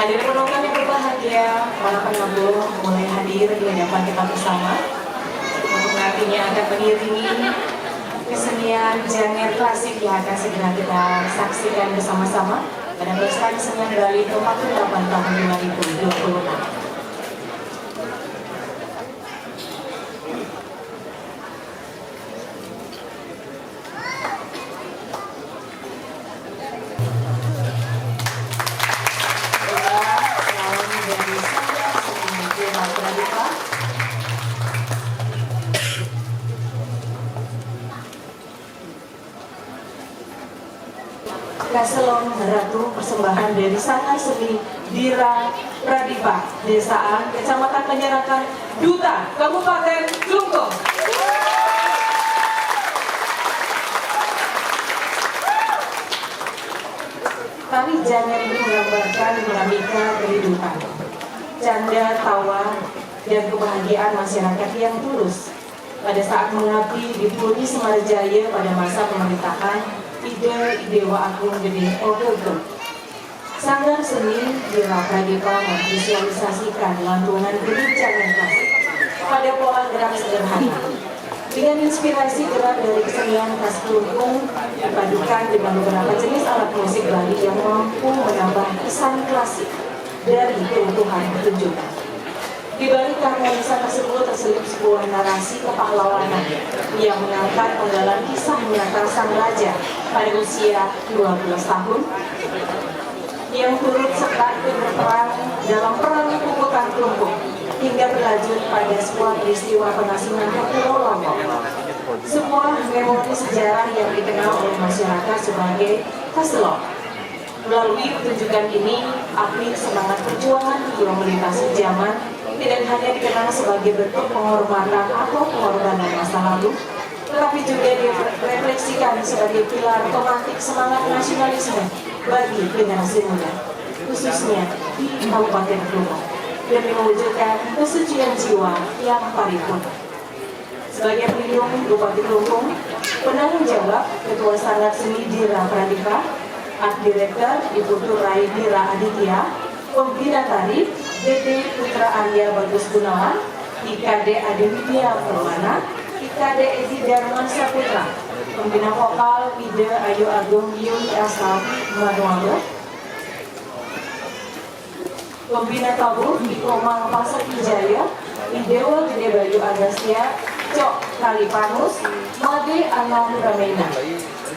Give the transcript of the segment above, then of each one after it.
Hadirin penonton yang berbahagia, para pengunjung mulai hadir di hadapan kita bersama untuk nantinya akan mengiringi kesenian Janger Klasik yang akan segera kita saksikan bersama-sama pada pesta kesenian Bali ke-48 tahun 2026. Kaselon Ratu persembahan dari Sanggar Seni Dira Pradipa, Desaan, Kecamatan Penyerakan, Duta, Kabupaten Klungkung. Tari Janger ini menggambarkan dinamika kehidupan, canda, tawa, dan kebahagiaan masyarakat yang tulus pada saat mengabdi di Puri Semarjaya pada masa pemerintahan Ide Dewa Agung Gede Ogogo. Sanggar Seni Dira Pradipa memvisualisasikan lantungan gedung Janger Klasik pada pola gerak sederhana dengan inspirasi gerak dari kesenian khas Klungkung dipadukan dengan beberapa jenis alat musik Bali yang mampu menambah kesan klasik dari keutuhan pertunjukan. Di balik keharmonisan tersebut terselip sebuah narasi kepahlawanan yang mengangkat penggalan kisah nyata sang raja pada usia 12 tahun yang turut serta ikut berperang dalam perang Puputan Klungkung hingga berlanjut pada sebuah peristiwa pengasingan ke Pulau Lombok. Sebuah memori sejarah yang dikenal oleh masyarakat sebagai Kaselon. Melalui pertunjukan ini, api semangat perjuangan yang melintasi zaman tidak hanya dikenal sebagai bentuk penghormatan atau pengorbanan masa lalu, tetapi juga direfleksikan sebagai pilar pemantik semangat nasionalisme bagi generasi muda, khususnya di Kabupaten Klungkung, demi mewujudkan kesucian jiwa yang paripurna. Sebagai pelindung Bupati Klungkung, penanggung jawab Ketua Sanggar Seni Dira Pradipa, Art Director Ibu Turai Dira Aditya, Pembina Tari Dede Putra Arya Bagus Gunawan, IKD Aditya Permana, IKD Edi Darman Saputra, Pembina Vokal Ide Ayu Agung Yun Asal Manualo, Pembina Tabuh Ikomang Pasar Ijaya, Idewa Gede Bayu Agastia, Cok Kalipanus, Made Anam Ramena.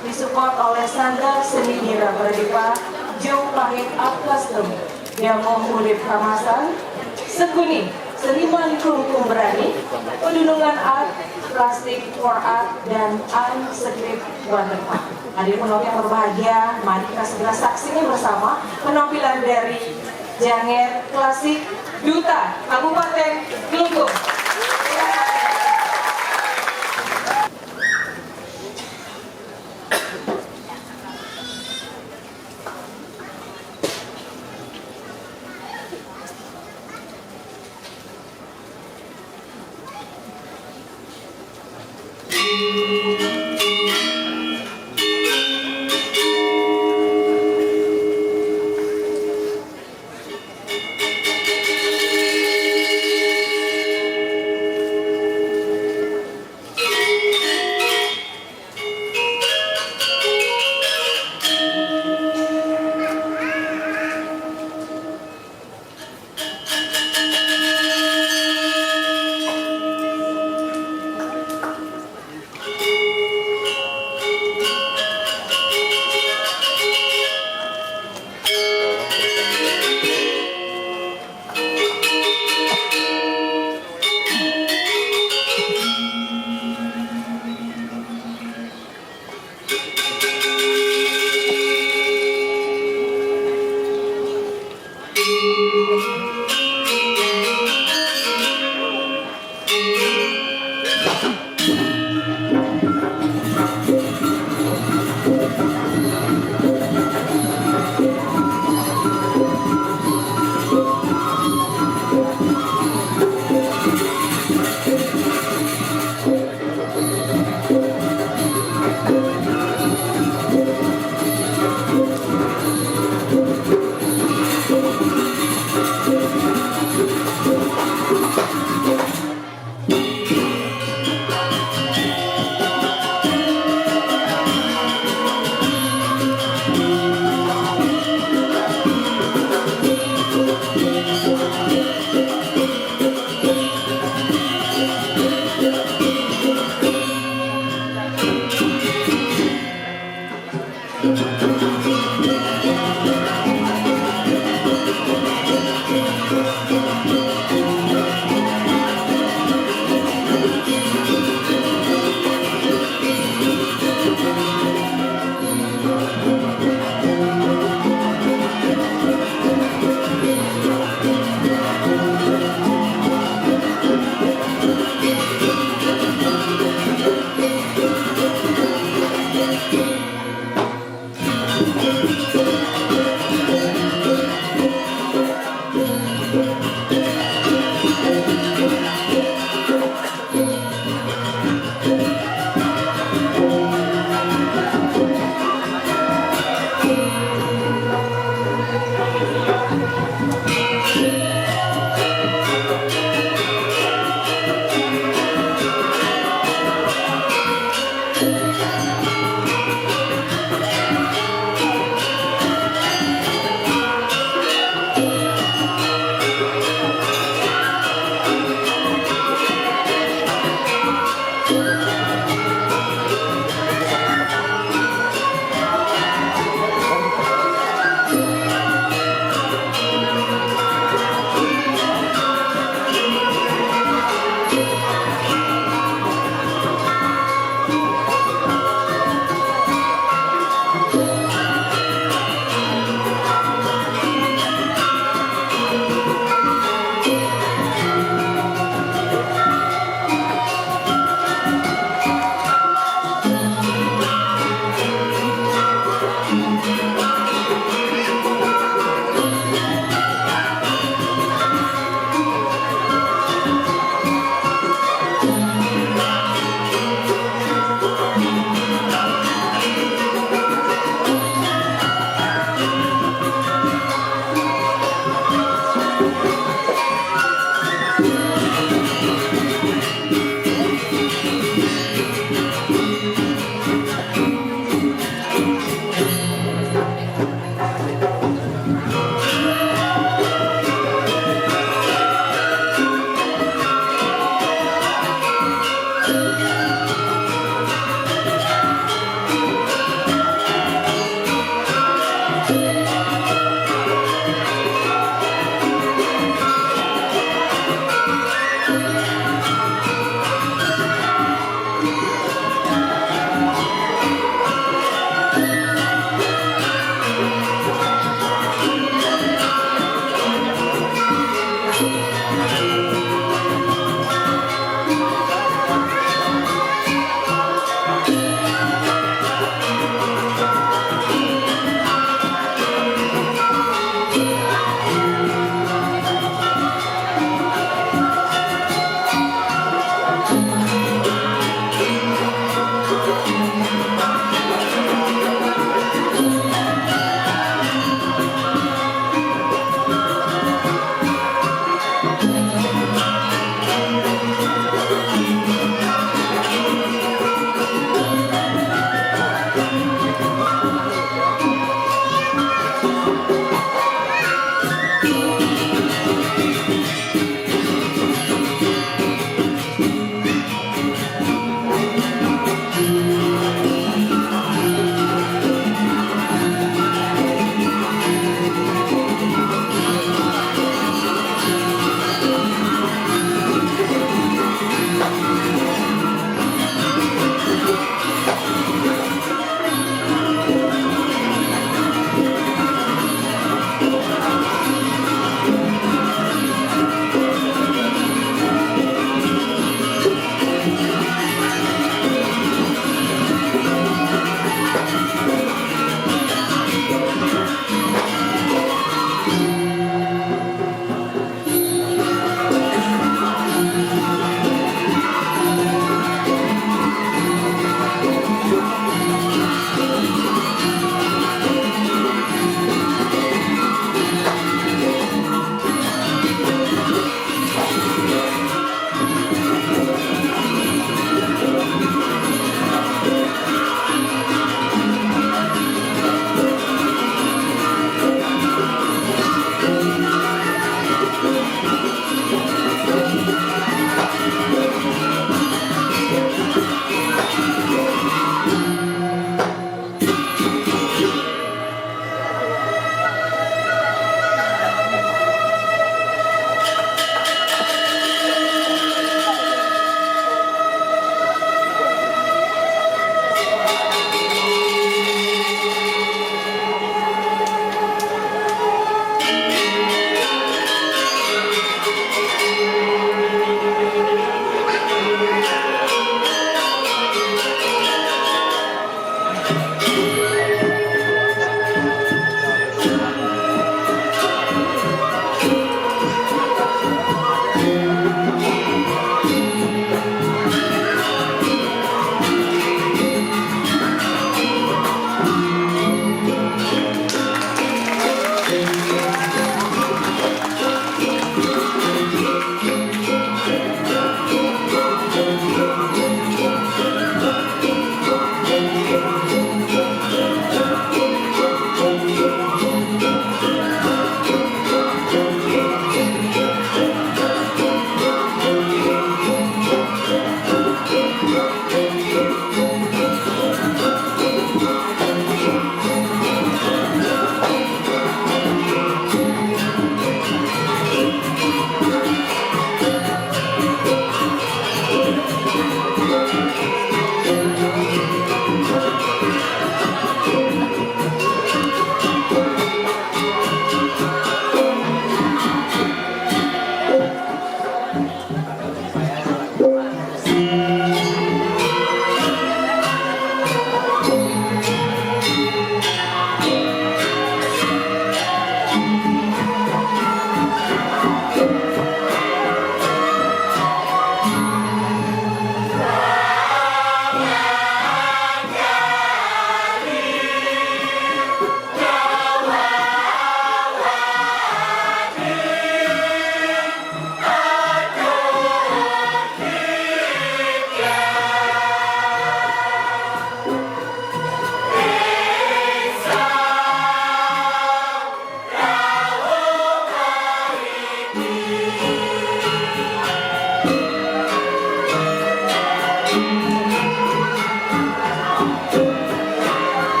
Disupport oleh Sanggar Seni Dira Pradipa, Jong Pahit Aplastem, Damo Urip Kamasan, Sekuni, Seniman Klungkung Berani, Pedunungan Art, Plastik for Art, dan Unscript Waterpark. Hadirin penonton yang berbahagia, mari kita segera saksikan bersama penampilan dari Janger Klasik Duta Kabupaten Klungkung.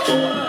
Yeah.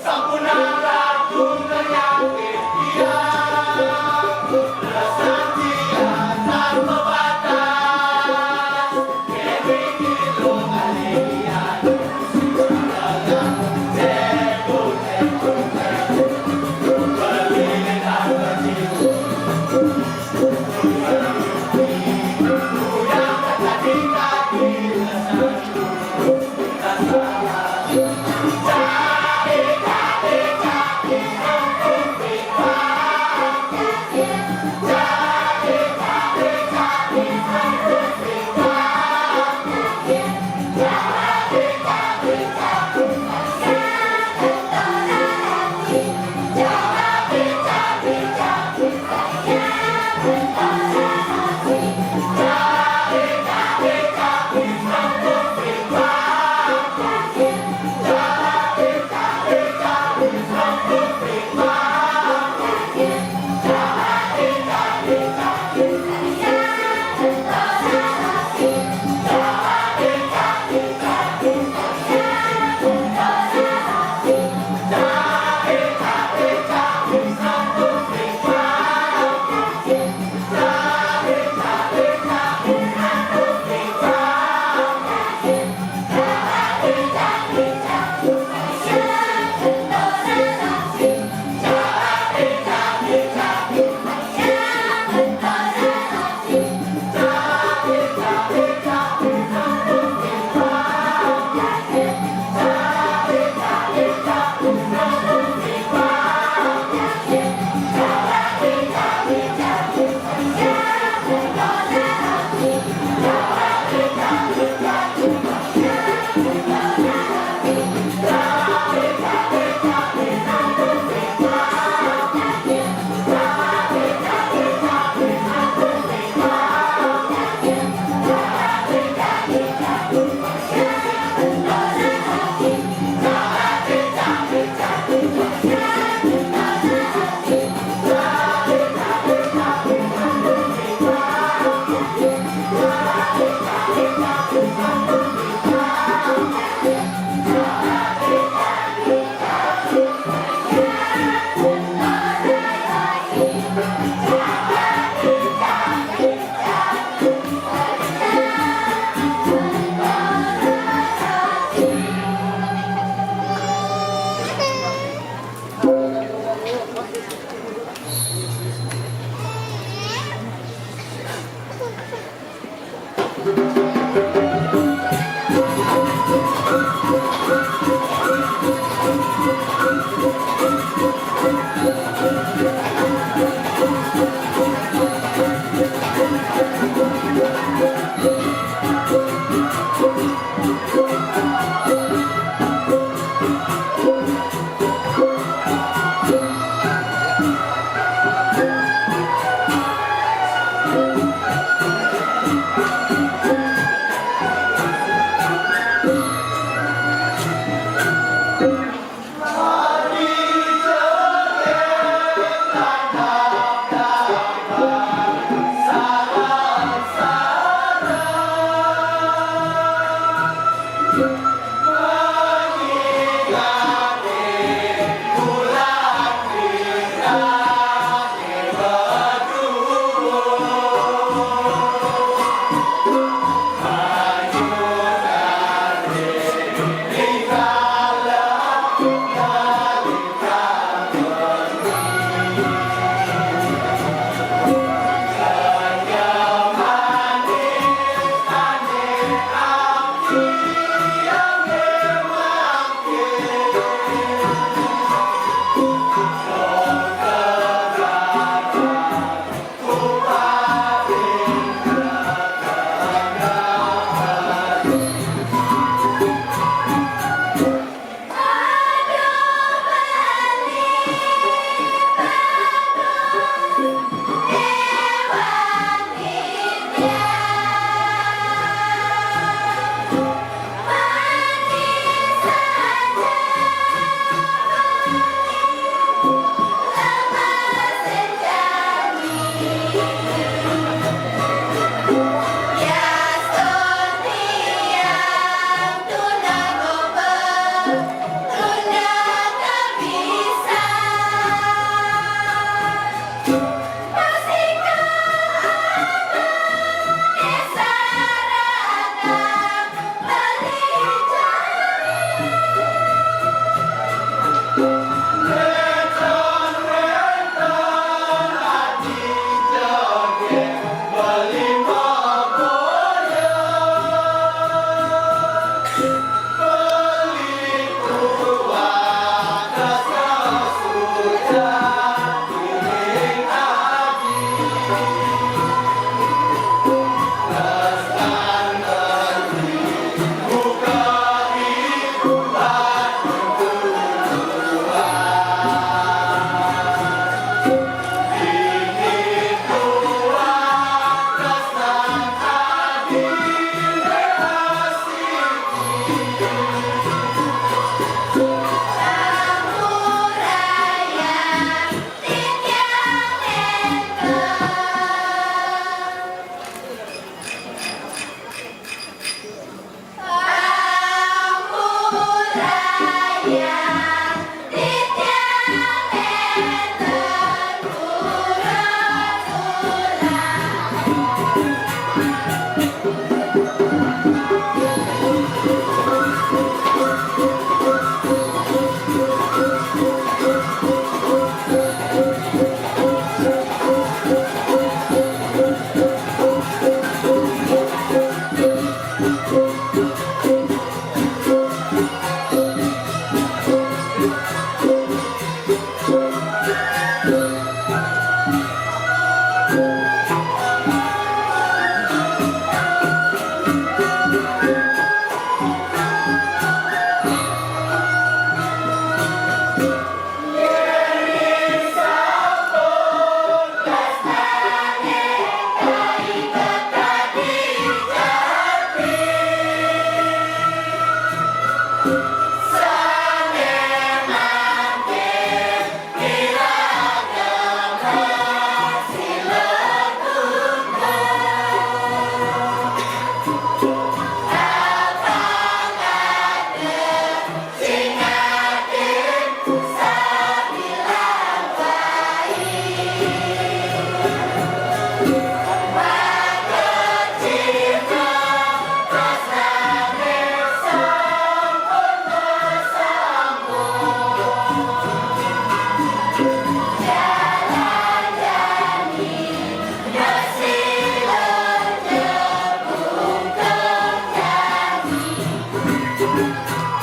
Sampuna ratu menyambut dia, bersetia tanpa batas. Kami hidup alihkan, segala tebuk berlilit harga jiwa. Yang kata di kaki lesang, kita salah.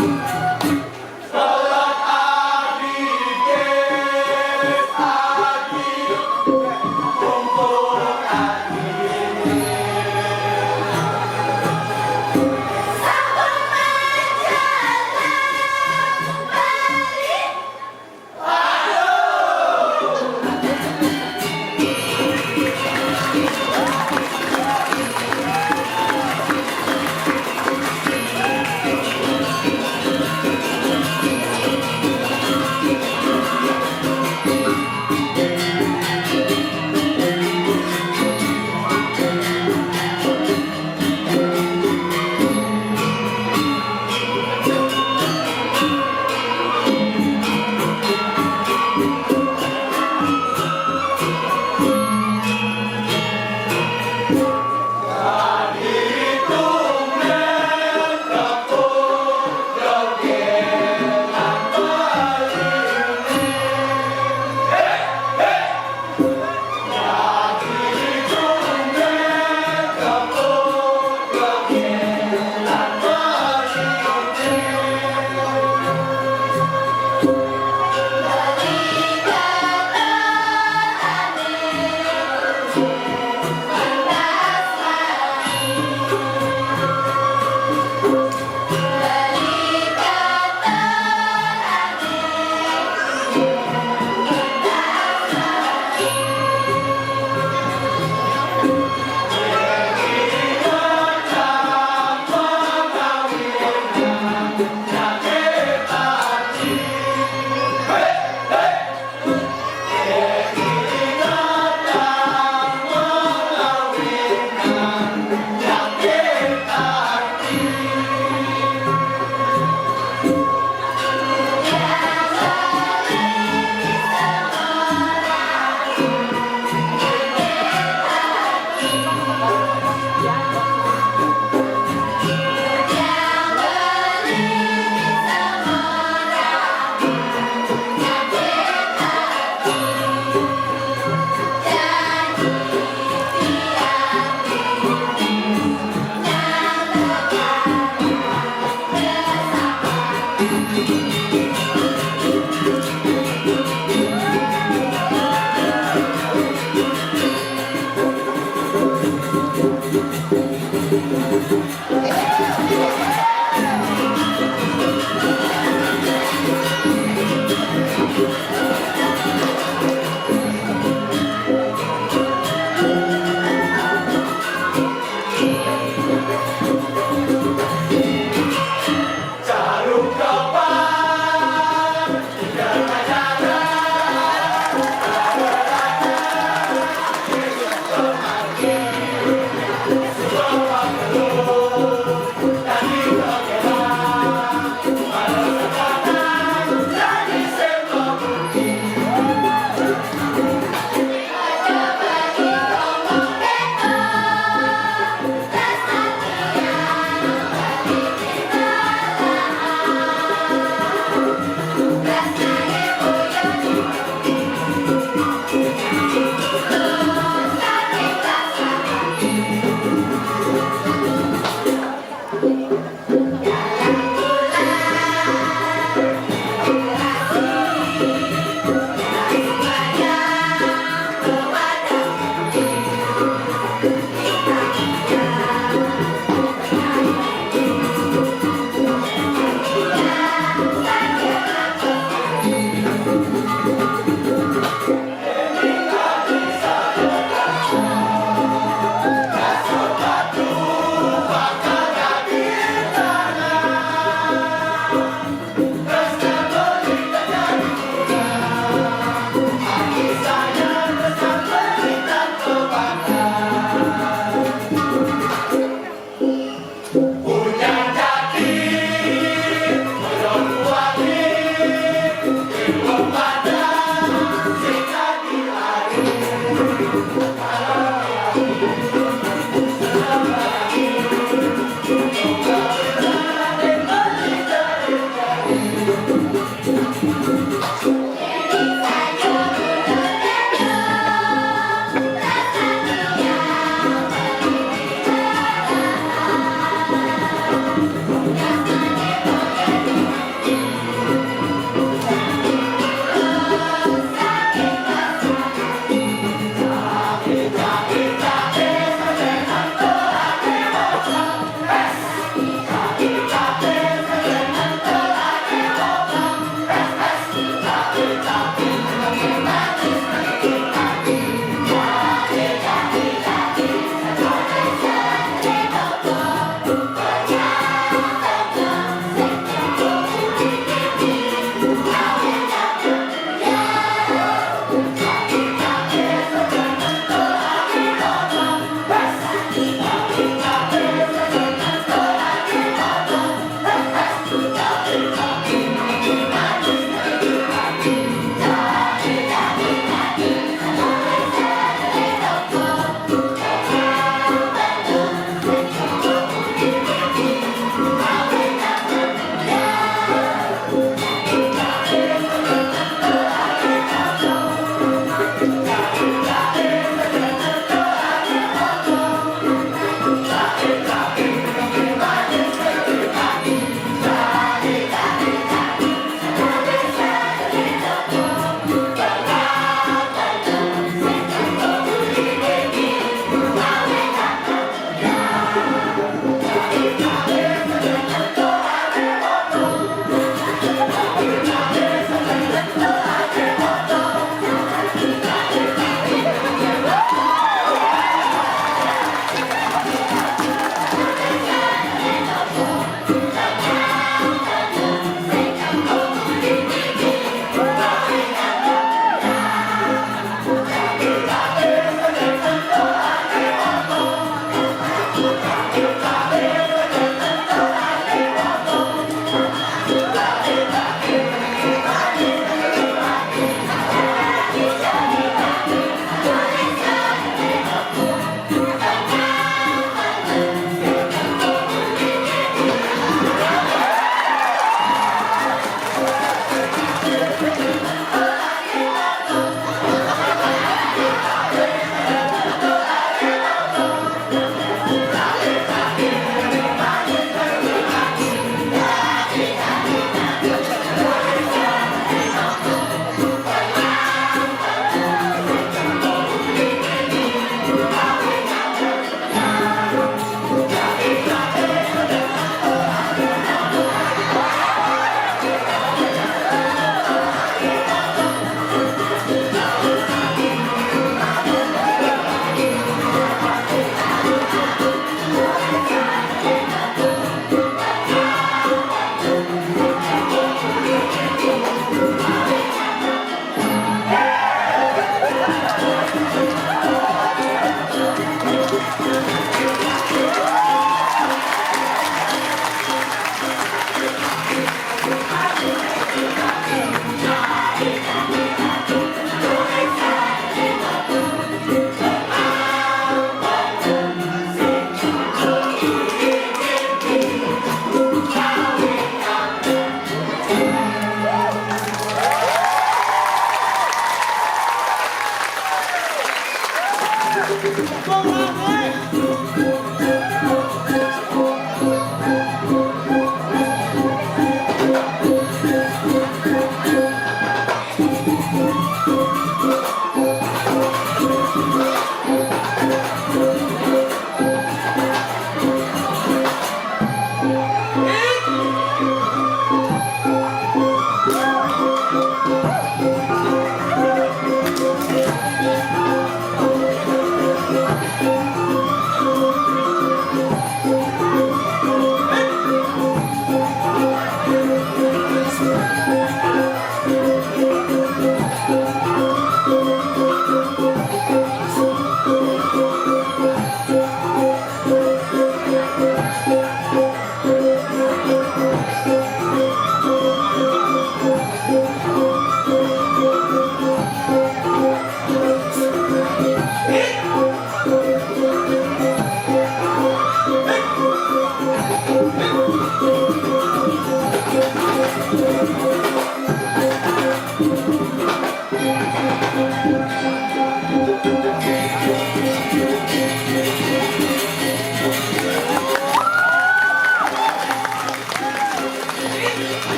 Sholat adi ket adi kumpul adi Caruk kapan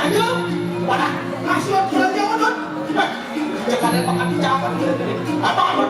aja. Wadah, kasih belanja mana? Jangan ada makan jangan. Apa apa.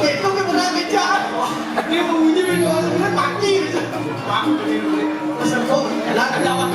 Itu benar kejar. Dia menguji video sebenarnya mati. Pasal kau, elah ada apa?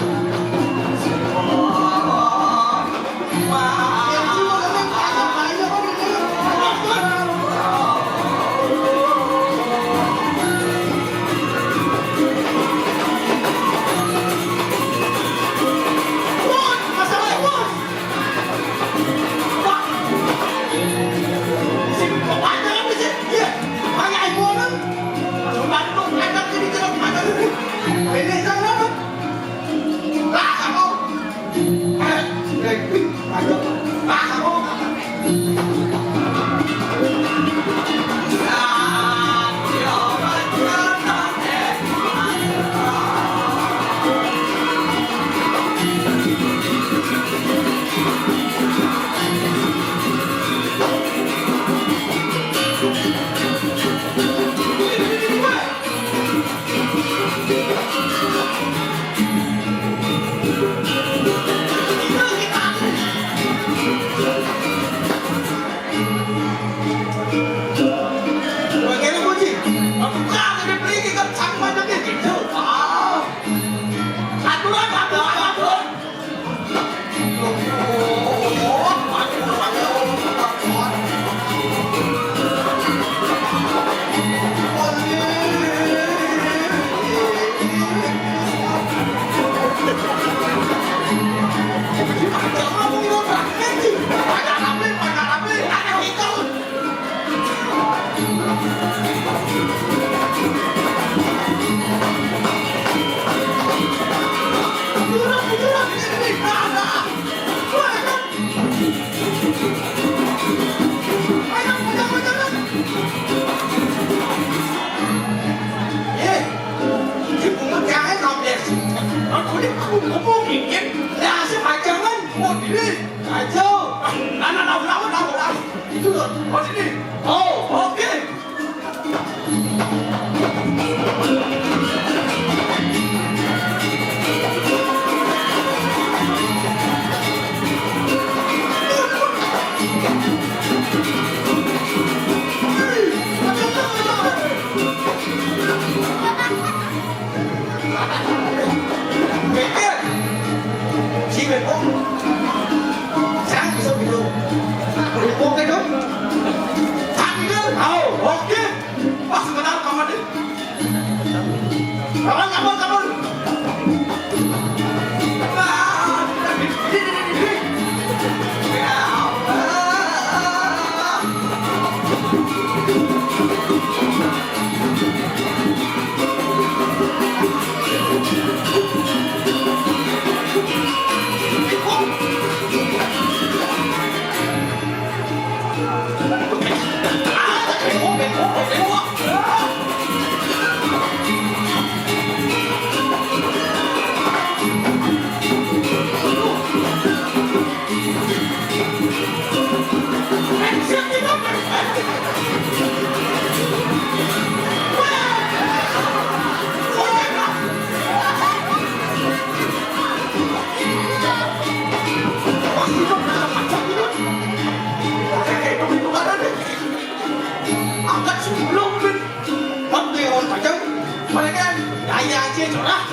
lah.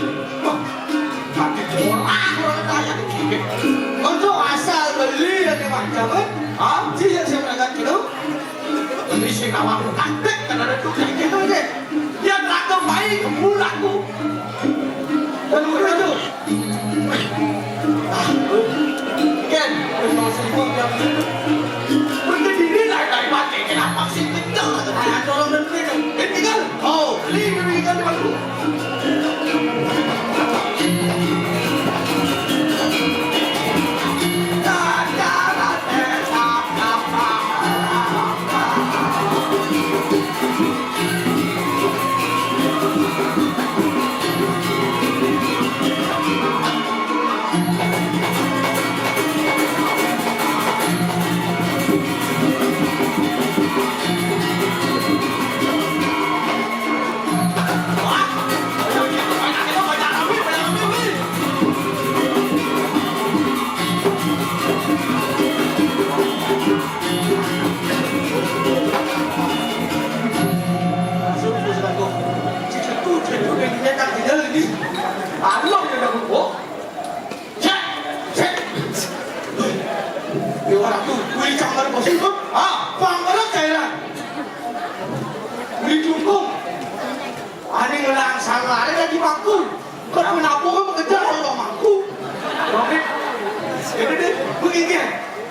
Mati orang kaya ini. Untuk asal beli yang macam sih yang saya berangkat gitu. Beli si kawan kakek kan ada tuh kayak gitu aja. Dia nak baik mulaku. Dan begitu. Ken, kalau selingkuh yang berdiri naik mati kenapa sih tinggal? Ayah tolong dan tinggal. Oh, beli kan baru.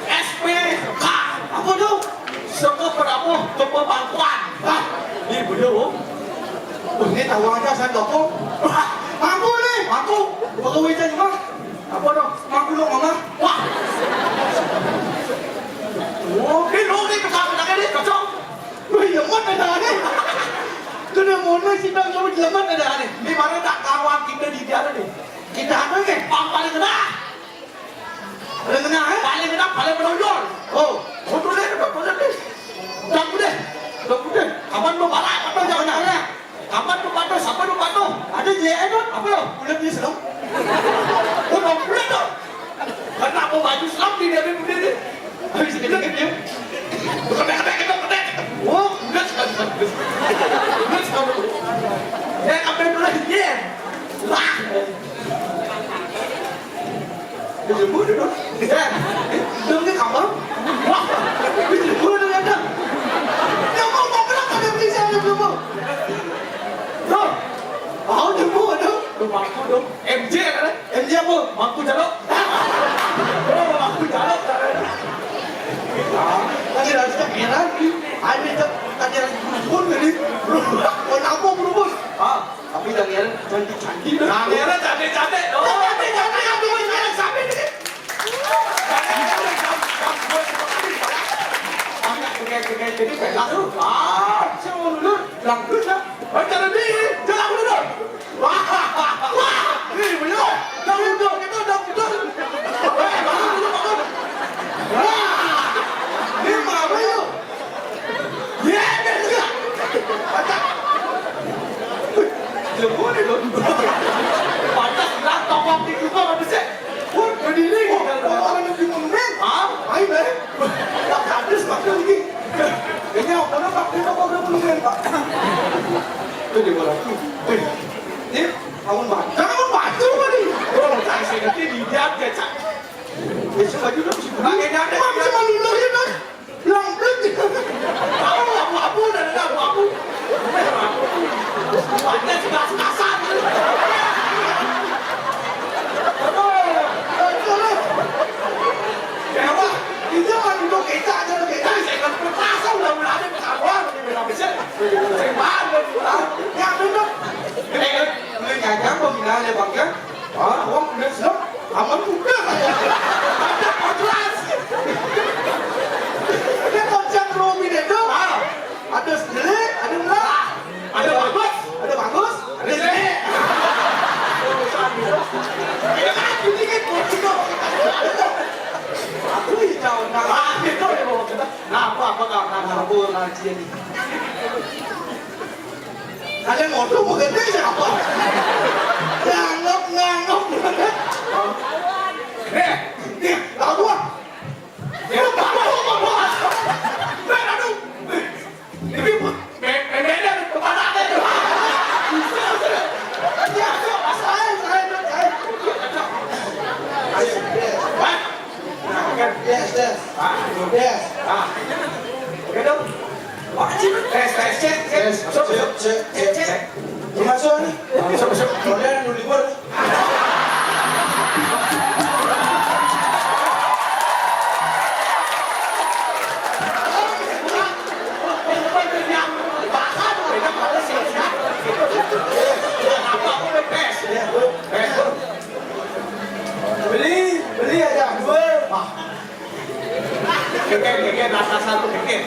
SPK apa tuh? Seko penapung kepemangkuan. Ini beliau. Ini tahu aja saya toko. Mampu nih, mampu. Pegawai jadi mah. Apa dong? Mampu dong mama. Wah. Oh, ini kesalahan ini kacau. Wih, yang mana ada nih? Kena mana sih bang coba jelamat ada nih? Di mana tak kawan kita di dia nih? Kita apa nih? Paling kena. Paling kena, paling menonjol. Oh, betul deh, betul deh. Udah. Kapan lu marah? Kapan jangan nanya? Kapan lu patuh? Siapa lu patuh? Ada JN kan? Apa lo? Udah beli Islam? Udah boleh dong. Kenapa baju Islam di dia begini? Habis kita dia. Kedek. Oh, udah sekali. Ya, kapan dulu dia? Lah. Dia mudah dong. Ya. Dong ke kamar. Wah. Dia mudah dong. Dia mau berapa kali beli saya belum mau. Dong. Mau jemu dong. Mampu dong. MJ kan? MJ apa? Mampu jaluk. Oh, mampu jaluk. Lagi harus kekiran. Ada kekiran pun jadi. Kenapa berubah? Tapi kekiran cantik-cantik. Kekiran cantik-cantik. Oh, cantik-cantik yang dua sekarang sampai ni. Kayak jadi kayak lu. Saya mau dulu, langsung dah. Baca ni, jangan dulu. Wah, ni beliau. Dah dulu, kita dah betul. Bangun. Wah, ni mana beliau? Ya, dia juga. Baca. Lembu ni tu. Baca sudah tolong di juga ada sih. Pun berdiri. Orang yang bingung ni. Air ni. Tak ada sebab lagi. Ini orang nak pakai apa orang belum nampak. Tu dia bola tu. Ni kawan batu ni. Orang tak saya kata dia cak. Besok baju dah mesti pakai dah. Macam mana lu ni nak? Lambat. Apa dah apa. Ada sekas-kasan. Dewa, itu kan duduk kita aja kita. Saya kan pasang dah berada di kawan ni berapa sih? Saya baru yang duduk. Ini nyajang pembinaan ya bang ya. Awak sudah siap? Aman sudah. Ada kontras. Ada kontrak Romi itu. Ada jelek, ada murah. Ada bagus, ada jelek. Kita kan sedikit kontrak. Aku hijau, nah itu yang bawa kita. Nah apa kamu ngaji ini? Kalian ngotot mau gede siapa? Nganggap. Nih, tahu gua. Ini beda kepada ada. Ya, bikin rasa satu bikin.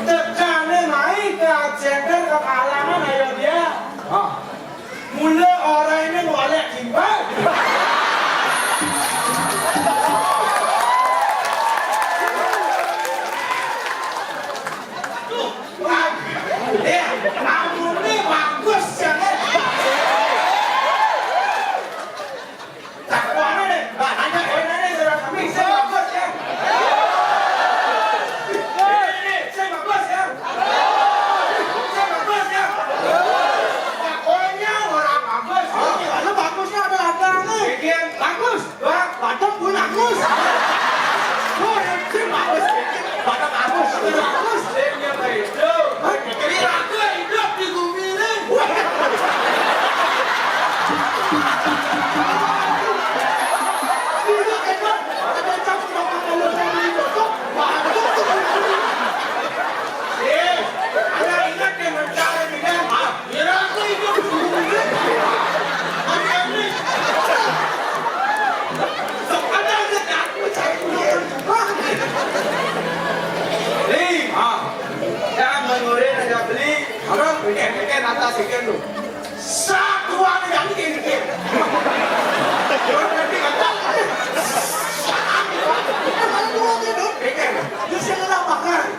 Tekane mai kajengan kekalangan ayo dia. Mulai orang ini ngolek timbal. Kamu ini bagus ya. Tak kuana deh. Hanya ini sudah kami saya bagus ya. Ini saya bagus ya. Saya bagus ya. Pokoknya orang bagus. Kalau bagusnya ada nih. Bikin bagus. Badan pun bagus. Oh, ini bagus. Badan bagus. Bagus. Dia baik. Jadi aku hidup di bumi ini. Bikin atas bikin lu. Satuan yang bikin. Jangan nanti kata. Satuan itu bikin. Lu siapa nak makan?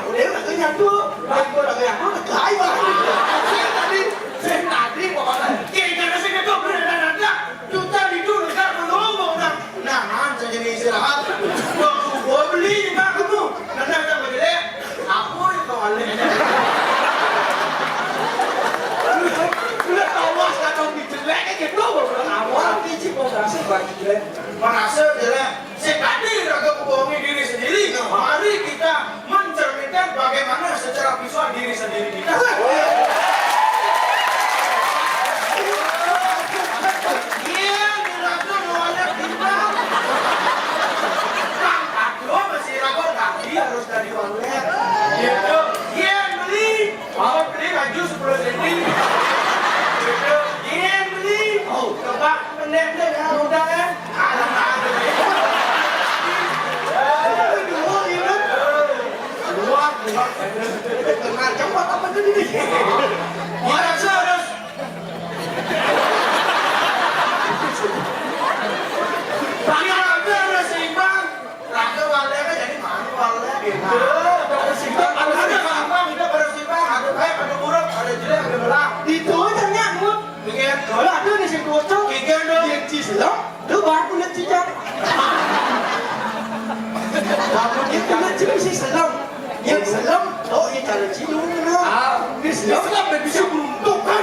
Udah nak nyatu. Aku nak nyatu nak kaya banget. Saya tadi pokoknya. Kita nasi itu benar ada. Kita itu dekat melomong nak. Nah, saya jadi istirahat. Gua beli juga kamu. Nanti ada begini. Aku itu alih. Merasa jelek. Sekali raga membohongi diri sendiri. Mari kita mencerminkan bagaimana secara visual diri sendiri kita. Iya, raga mewajib kita. Kang Agro masih raga kaki harus dari warnet. Gitu. Iya, beli. Mau beli baju 10 cm. Gitu. Iya, beli. Coba pendek-pendek ya, udah kan? Cepat apa jadi? Harus. Raga harus seimbang. Raga walnya jadi mana walnya gitu. Harus seimbang. Harus seimbang. Ada baik, ada buruk, ada jelek, ada belah. Itu aja nyamuk. Bikin. Kalau ada di situ tuh. Bikin dong. Yang cislok. Tuh baru lihat cicak. Baru dia lihat cicak si selong. Yang selong. Oh, ini cara cidung na. Ini selong tak bisa beruntukkan.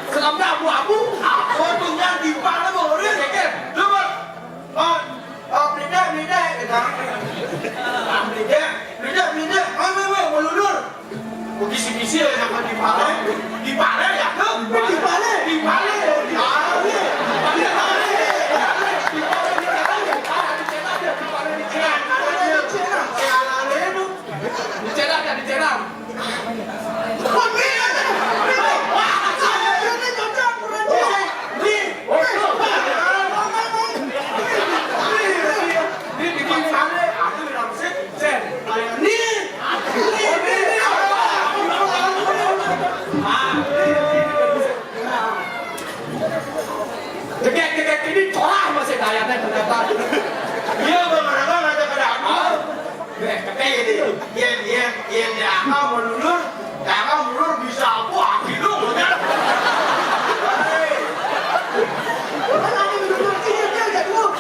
Selongnya abu-abu. Fotonya di mana boleh ya kan? Coba. Beda. Ayo, melulur. Kisi-kisi ya jangan dipalai. Dipalai ya? Diceram. Deket ini corah masih dayanya ternyata. Iya benar-benar ada pada kayak gini. Iya dia melulur bisa aku akhirnya benar.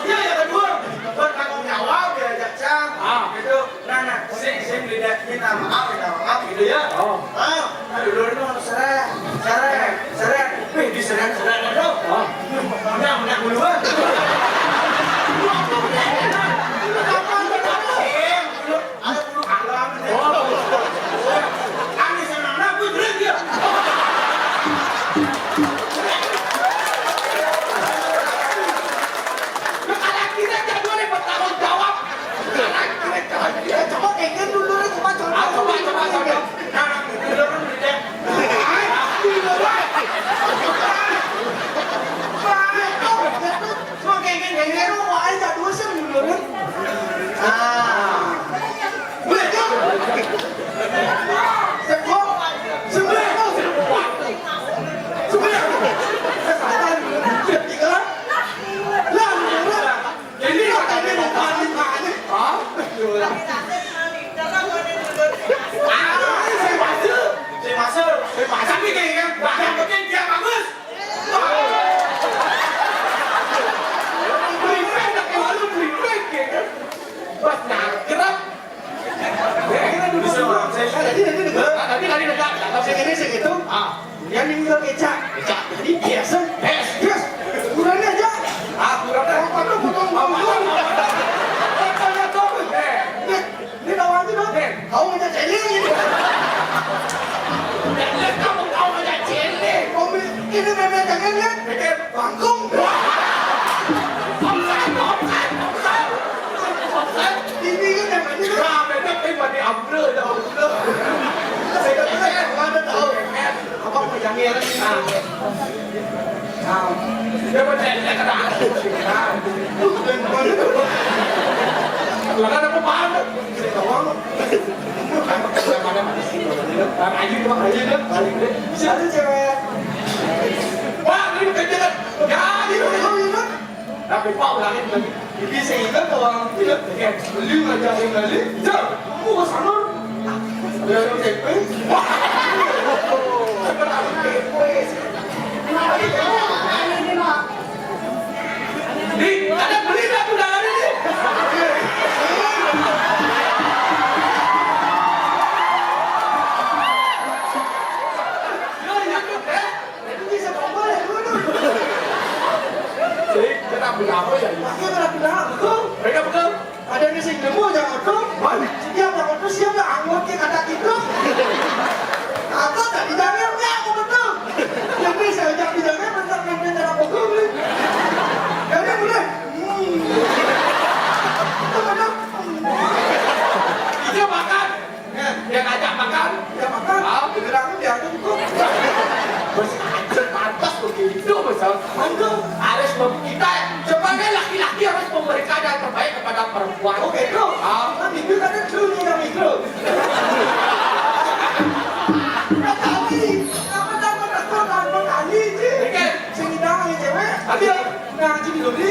Iya kedua. Bertanggung jawab diajak cang. Gitu. Nah, saya minta maaf gitu ya. Dulur itu harus seret. Diseret dong. Udah duluan. Ada bulu alam. Kami senang aku jelek dia. panggung. Ini kan yang ini kan. Beda kayak di ambil dah. Saya kata ada tahu. Apa pejangnya kan? Nah, Dia macam kata. Lah ada pemahaman. saya tahu. Ayo deh, balik deh. Ada cewek. Wah, ini kejar. Ya, Ini kan. tapi Pak ulangin lagi. Jadi saya ingat bahwa Tidak, kayak beli aja yang beli. Jom, kamu ke sana. ada yang TP. Wah, di ada beli dah udah ada ni. Ya, ya tu deh. Itu bisa tombol ya dulu. Jadi, kita beli apa ya? Pakai berapa dah? Betul. Mereka betul. Ada yang sing nemu jangan betul. Setiap yang betul siapa anggot ke kata kita. Atau tak didangnya aku betul. Yang bisa jangan didangnya bentar bentar apa betul. Jadi boleh. Itu betul. Dia makan. Dia ngajak makan. Ya makan. Beneran dia ada betul. Pantas begitu besar. Harus kita sebagai laki-laki harus memberikan yang terbaik kepada perempuan. Oke bro. Kan minggu kan ada dulu nih kami bro. Tapi apa kali je. Oke. Sing hidang ni cewek. Tapi ya, Nah, jadi dulu ni.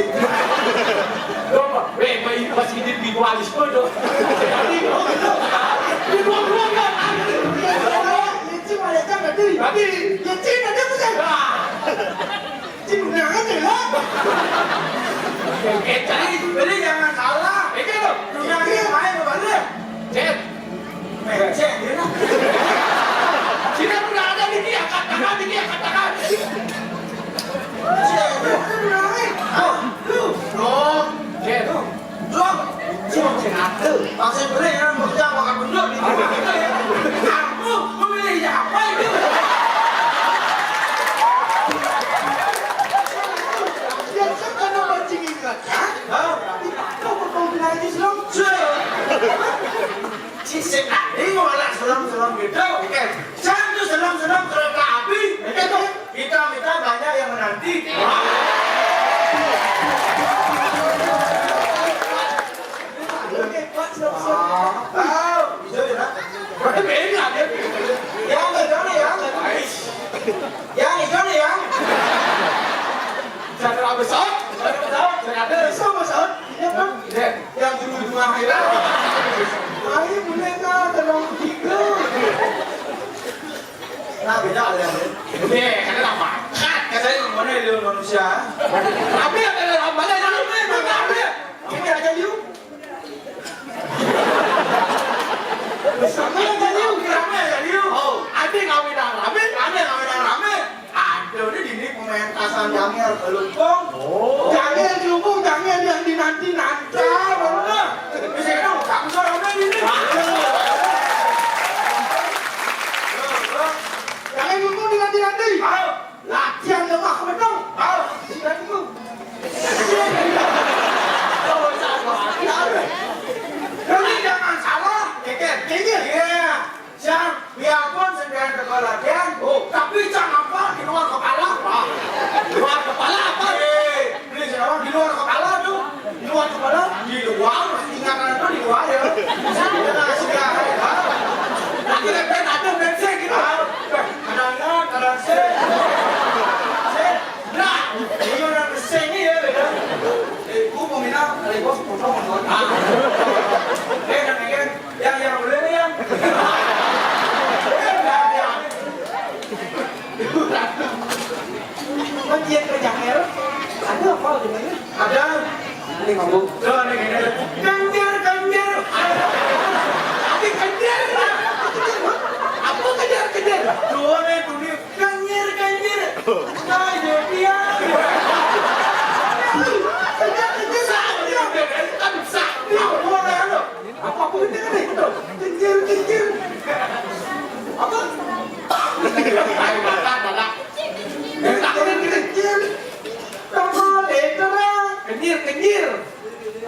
Doma, bayi masih hidup di dualisme dong. Jadi, di dua-dua kan. Ini malah jangan tadi. Tapi, Ya cina dia bukan. Cina aja lah. Jadi jangan salah. Dunia ini main berbalik. Cep, Cek dia lah. Cina sudah ada di dia katakan, di dia katakan. Cek dia kan dunia main. Lu. Dong, Cep, Dong. Cuma cenata. Maksud boleh ya, maksudnya makan bunduk di kita ya. Kamu memilih siapa itu? Dia sekarang mancing ingat kan? Kau berkau bilang ini selam? Cisik ini malah selam-selam gitu. Satu selam-selam kereta api. Kita minta banyak yang menanti. Bisa ya? berarti beda dia. Yang itu nih ya. Yang itu nih ya. Saya terlalu besar, saya ada. Bisa masalah. Ya kan? Cep, Yang dulu akhirat. Ayo boleh nggak tolong tiga. Nah beda ada yang ini karena apa? kat katanya mana itu manusia. Tapi ada dalam mana jangan beli, Ini aja you. Sama aja you. Rame aja you. Oh, ada kawin rame. Rame. Ada udah di ini pementasan Jangel Lumpung. Jangel Lumpung, Jangel yang dinanti-nanti. Bener. Bisa dong, kamu rame ini. Jangel Lumpung dinanti-nanti. Latihan lemah betul. Sudah tunggu. Jadi jangan salah. Kekir. Iya. Siang, biarpun sedang tekol latihan. Tapi jangan apa di luar kepala. Di luar kepala apa? Ini siapa di luar kepala tuh? Di luar kepala? Di luar. Ingatan itu di luar ya. Jangan siang. Aku lihat ada bensin gitu. Kadang-kadang sen. Nah, ini udah sen nih ya. Gua peminat dari bos potong nonton. Yang boleh nih yang. Bagian kerja air ada apa gimana? Ada. Ini ngomong. Coba nih Ganjar. Tapi kejar. Apa kejar? Dua nih dunia Ganjar. Nah jadi ya. Apa ini nih? Ganjar. Apa? Ayo makan, makan. Ganjar. kenyir.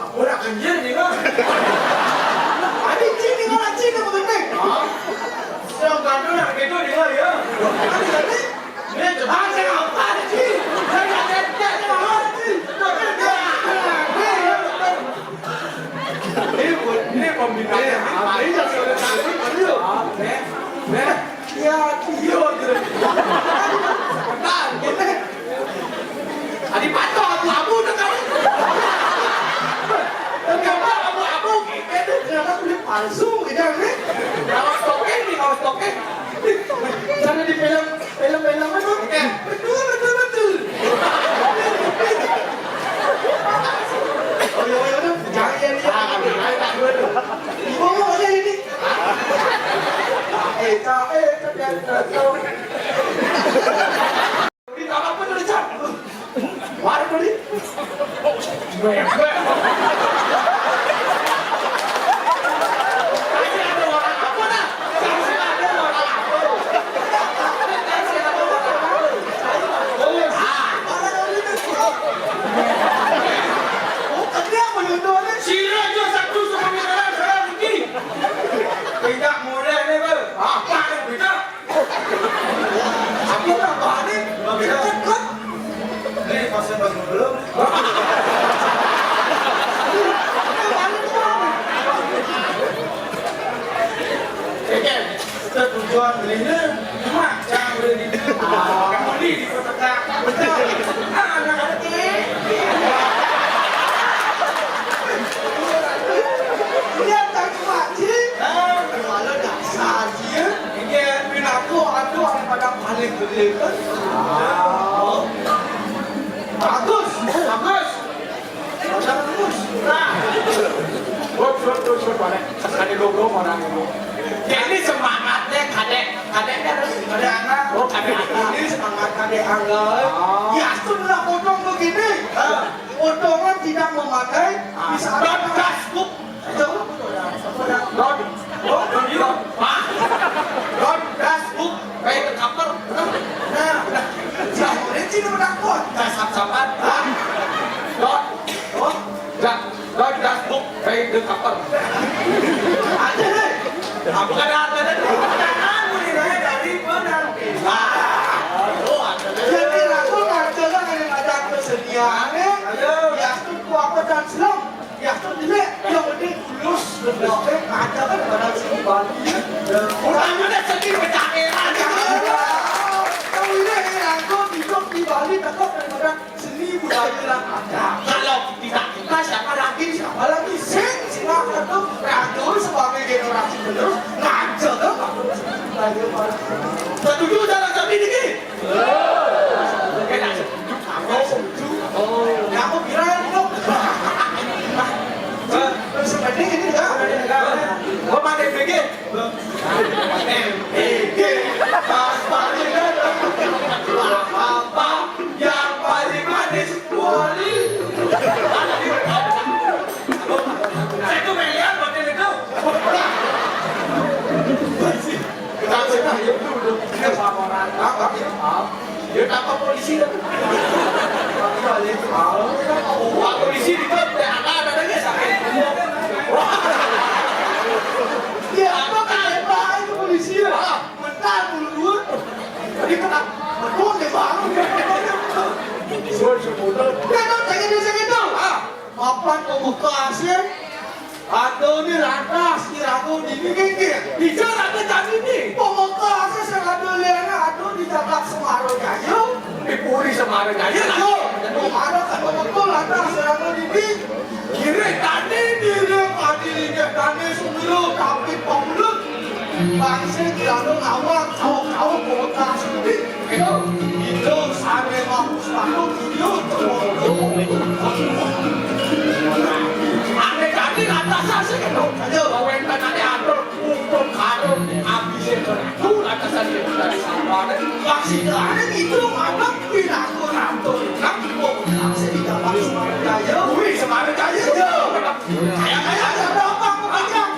Aku nak kenyir ni kan. Ada cini orang cini apa penting? Siapa kado nak kedo ni kan ya? Ni coba saya apa ni sih? Saya ada ini pembinaan apa? Ini jadi orang kado baru. Ya, dia tu. Benar, kita. Adi patah abu tu kan. Kenapa abu-abu? Kita kenapa kulit palsu kita ni? Kalau token. Jangan di film mana? Betul. Oh, jangan tak dulu. Ibu mana ini? Ini apa tu Richard? Mana tu ni? Tidak mudah ni ber. Apa ni tidak? Apa apa ni? Cepat. Ni pasal belum. Okey, kita tujuan ini cuma jangan beri di kamu ni di kota betul. Anak-anak ni. Dia tak mati. Kalau dah saja, ini bila aku ada orang pada paling gede kan. Bagus. Nah. Bos balik. Sekali logo orang itu. Jadi semangatnya kadeknya ada anak. Oh kadek. Ini semangat kadek anggal. Ya sudah potong begini. Potongan tidak memakai. Bisa ada gasbuk. Don't Facebook kayak ke cover. Nah, jangan ini menakut. Sabar. Don't Facebook kayak ke cover. Ada deh. Bukan ada deh. Kamu ni dari benar. Jadi aku ngajaran yang ada kesenian. Ya itu apa dan Islam. Ya tu dia yang penting lulus berdoa ada kan pada sini Bali. Orang mana sedih bercakap aja. Kau ini aku hidup di Bali takut daripada seni budaya yang ada. Kalau tidak kita siapa lagi? Silakan tu rajul sebagai generasi penerus ngajar tu budaya Bali. Setuju dalam kami ni? Aku setuju. Aku kira itu. Seperti ini kan? Kau mana MPG? MPG. Apa yang paling manis kuali? Saya tu melihat hotel itu. Kita sudah ya dulu. Kita laporan. Apa? Dia apa polisi tu? Polisi di kota ada lagi sakit. Ya apa kayak itu polisi lah. Mental dulu. Jadi kena betul deh bang. Jangan itu. Mapan pemukasnya. Atau ni lantas kiraku di pinggir. Hijau ada tadi ni. Pemukasnya sengaja lena atau di jagat Semarang Jaya. Di Puri Semarang Jaya. Semarang kan betul lantas sengaja di pinggir. Kira tadi dia tadi sebelum tapi pemulung. Bangsa kiraku awak kau pemukasnya sendiri. Itu sampai mampus lalu video ada jadi atas aja kan aja bawa tadi atur untuk kado habisnya itu atas aja dari sampah masih ada itu ada bilang aku nak mau langsung di dalam Semarang Jaya wih Semarang Jaya kayak ada apa banyak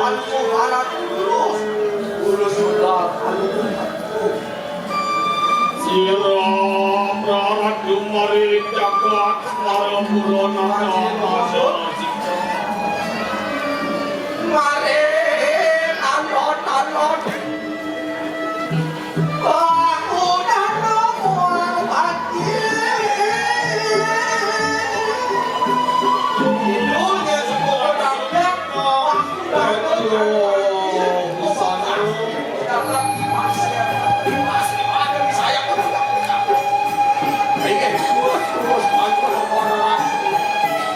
paluku barat lurus. Lurus sudah paluku. Sira prarat dumari jagat Semara Purana Nasa Mare alon-alon aku dan nomor banjir hidupnya semua dapat aku dan nomor banjir dapat masih ada di saya pun ini terus orang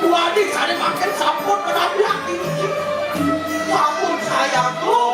wadik saya makan sampun kenapa ini sampun saya tuh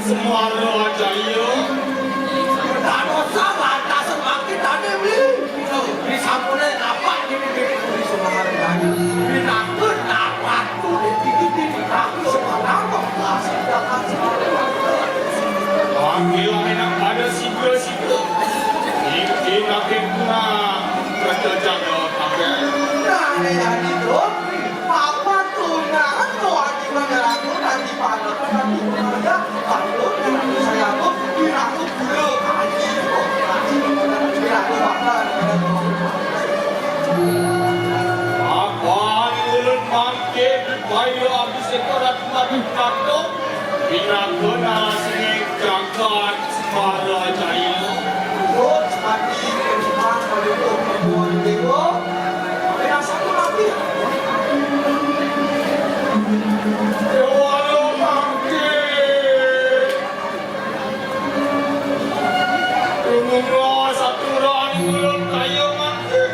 Semara Jaya tak dosa, tak semakin tak ada beli. Di sampulnya apa ini ada jadi tuh apa tuh nah tuh hati meneraku nanti pada nanti ada kalau nanti saya tuh diraku dulu kaji diraku makan Apaan ulun mangke bayu abis ekorat madu kato bina kena sengit jagat semara jaya. tuh mati kehidupan pada tuh perempuan dewa ada satu lagi Walau mangke Tunggu satu rani ulun kaya mangke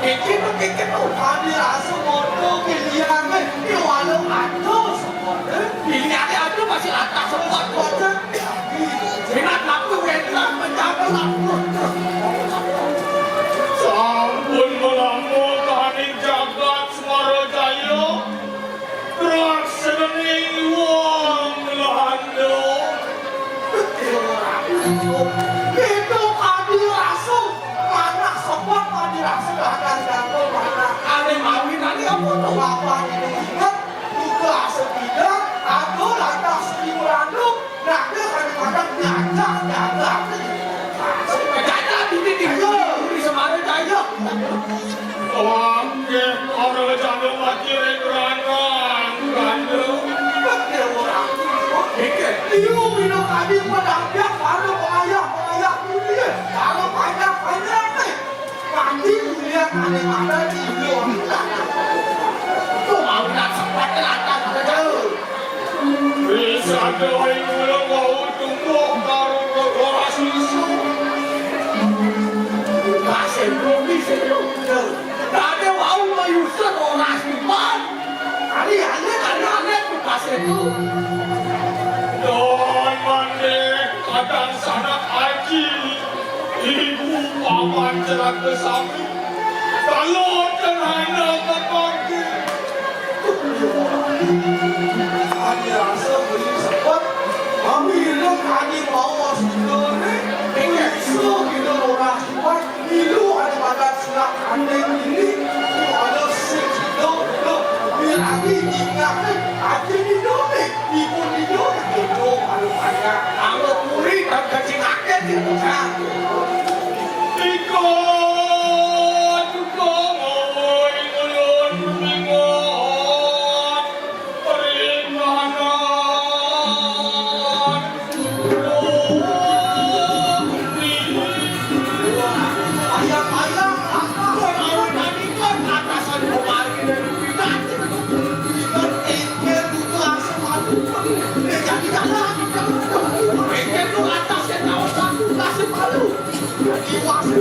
Kekit hadir asuh bodoh pilihannya ini walau ada semuanya pilihannya ada masih atas semuanya minat laku enak menjaga laku Sampun melamu kaning jagat semara jaya Gerak sedening wong lando itu hadir asuh mana sobat hadir asuh akan jatuh mana ada mawin nanti apa tuh apa ini ingat juga setidak atau lantas diuranduk nah dia kadang-kadang diajak di Semarang Jaya Oke, orang janda mati regerangan ganda Ibu minum tadi pedangnya kalau ayah ini kalau banyak nih nanti lihat ada di luar tuh mau nak sempat lantas aja Bisa doi mula mau tumbuh karo ora susu kasih bumi senyum ada mau mayusir orang simpan kali aneh tuh kasih tuh Don mande kadang sanak aji Ibu paman cerak ke sapi Kalau terhana ke pagi Kami rasa beri sebab kami hidup kami bawa sendiri isu hidup orang kuat hidup ada pada silang kandeng ini ada sekitar biar lagi ingatkan aja hidup ibu hidup ada banyak kalau murid dan kacing akhir itu Iko juga ngoi ulun bingon Perimanan ayam kalau tadi kan atasan kemarin dari kita ingin buka sepatu jadi jalan ingin tuh atasnya kawasan kasih palu diwasi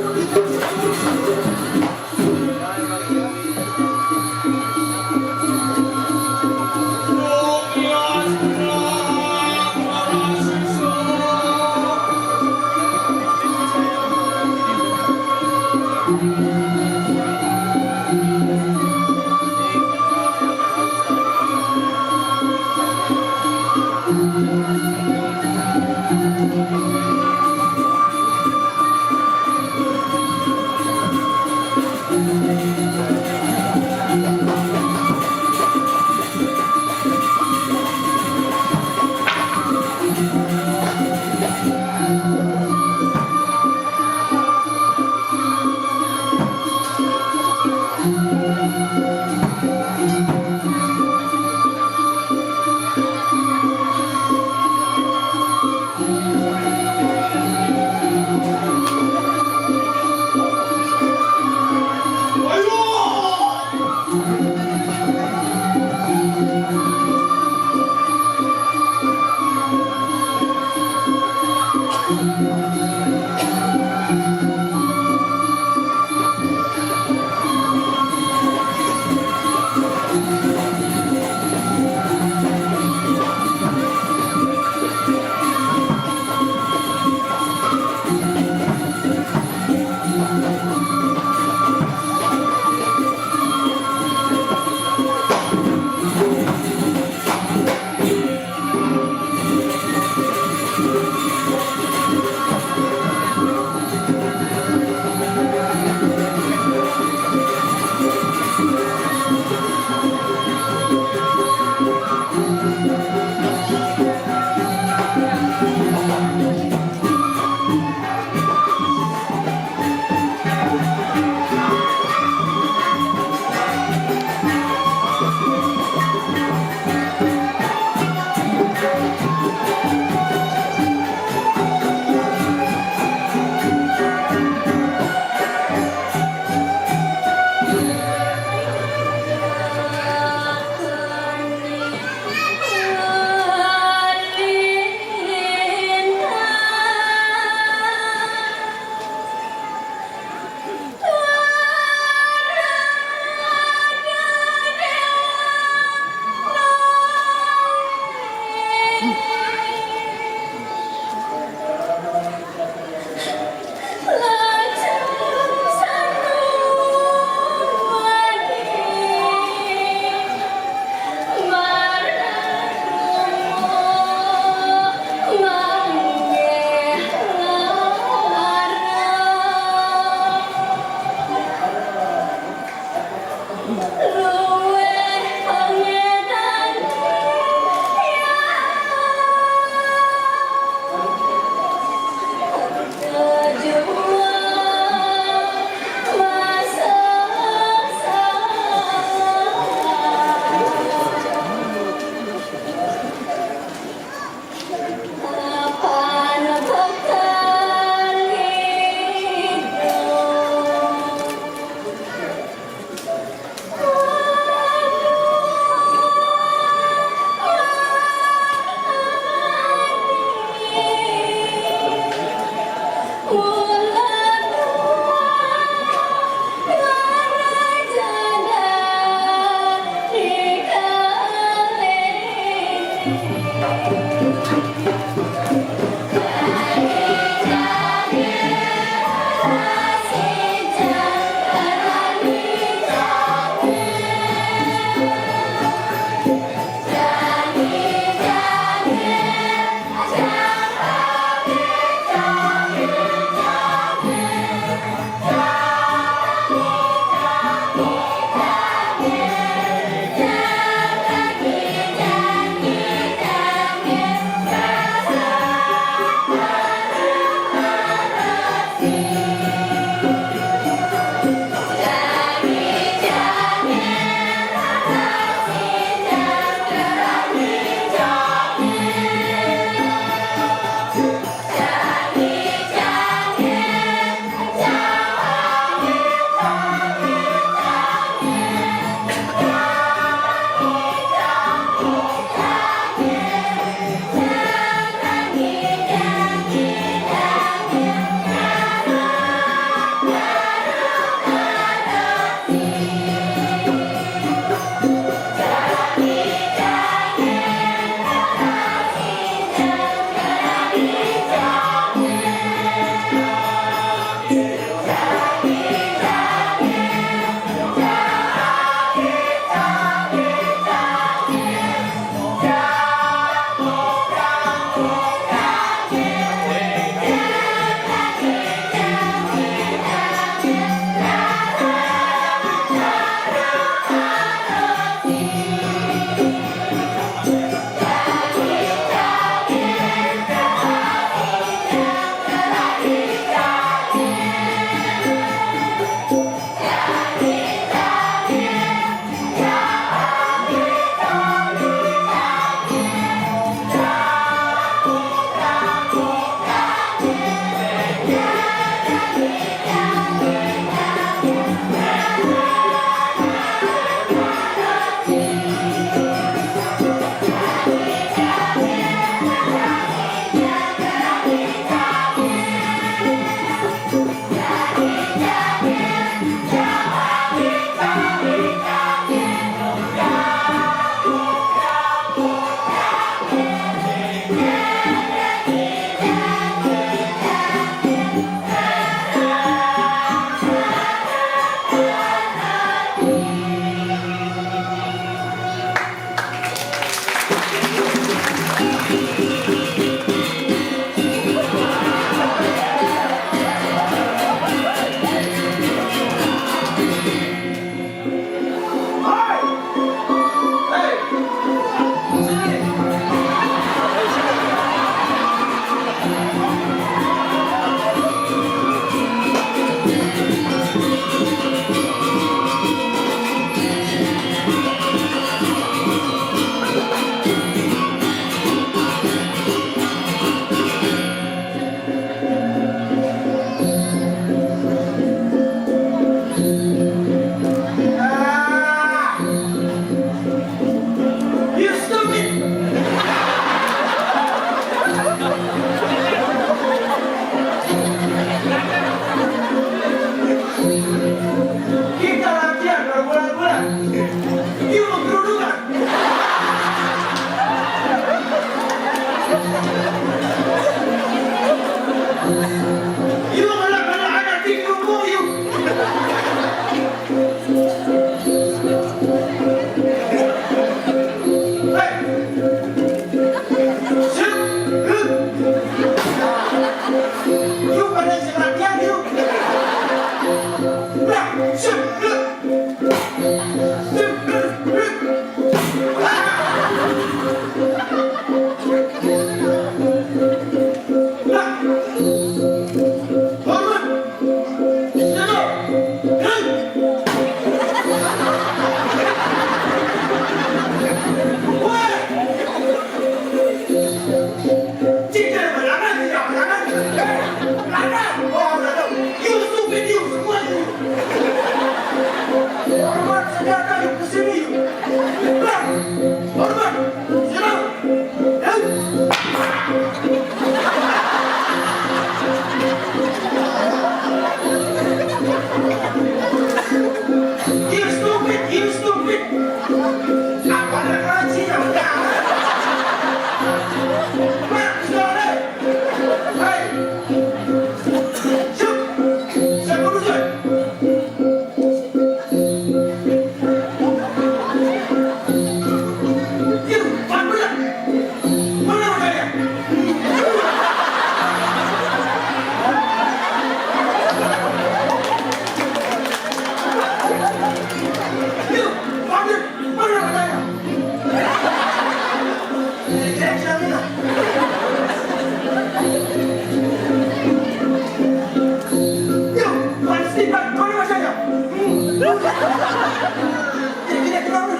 Ini kenapa?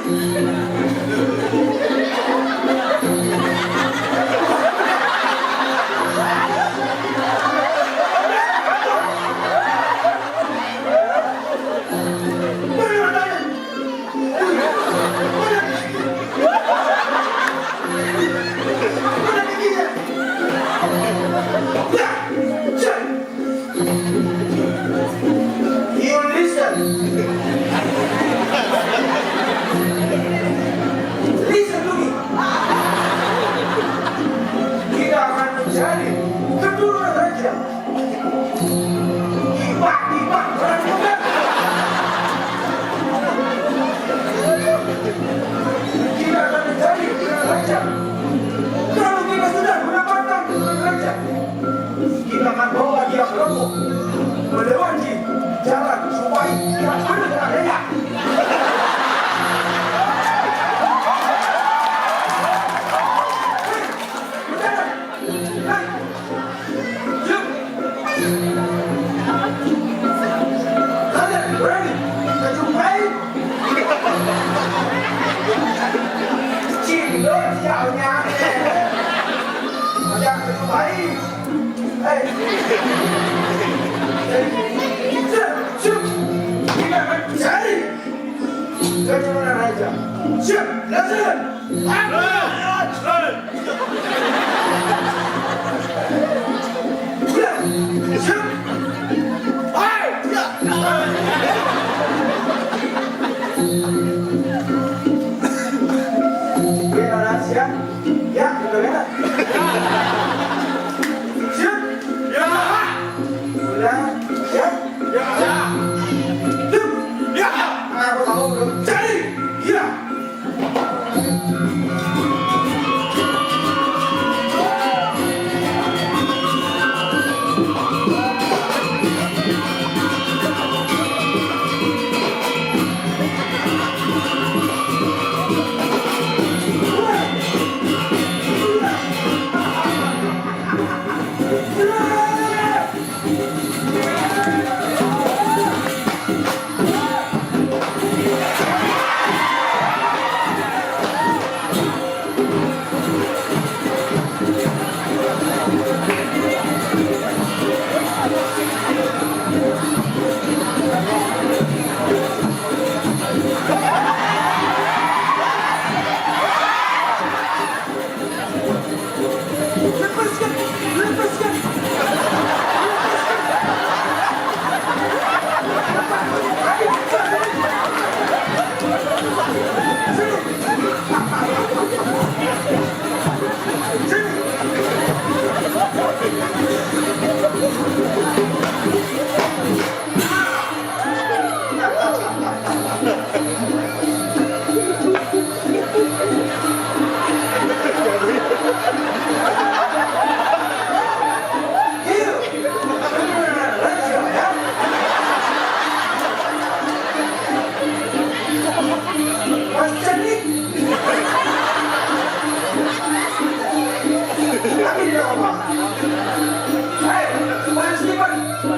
You listen. Listen to me. Kita akan mencari keturunan raja. Tiba-tiba orang muda. Kita akan mencari keturunan raja. Kalau kita sudah mendapatkan keturunan raja, kita akan bawa dia ke Lombok, melewati jalan supaya kita benar raya. Kalian berani menjumpai cindor sialnya. Ada menjumpai. Kita akan cari keturunan raja. Siap, laksanakan. Siap. Hai. Kita siap. Ya, betul ya. Siap. Ya. Sudah. Siap. Ya. Ya. Aku tahu belum. Cari. Ya. Hãy subscribe cho